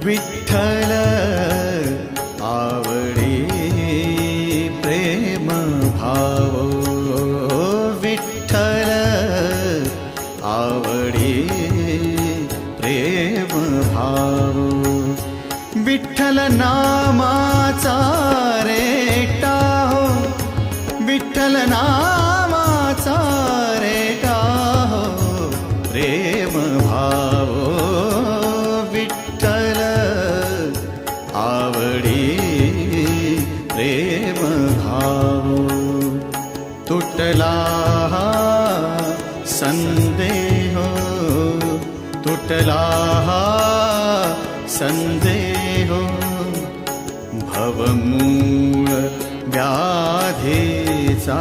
विठ्ठल आवडी प्रेम भाव, विठ्ठल आवडी प्रेम भाव, विठ्ठल नामाचा रेटा हो, विठ्ठल नामाचा रेटा हो प्रेम भाव, विठ्ठल आवडी प्रेम भाव. तुटला संदेह, तुटला संदेह, भवमूळ व्याधीचा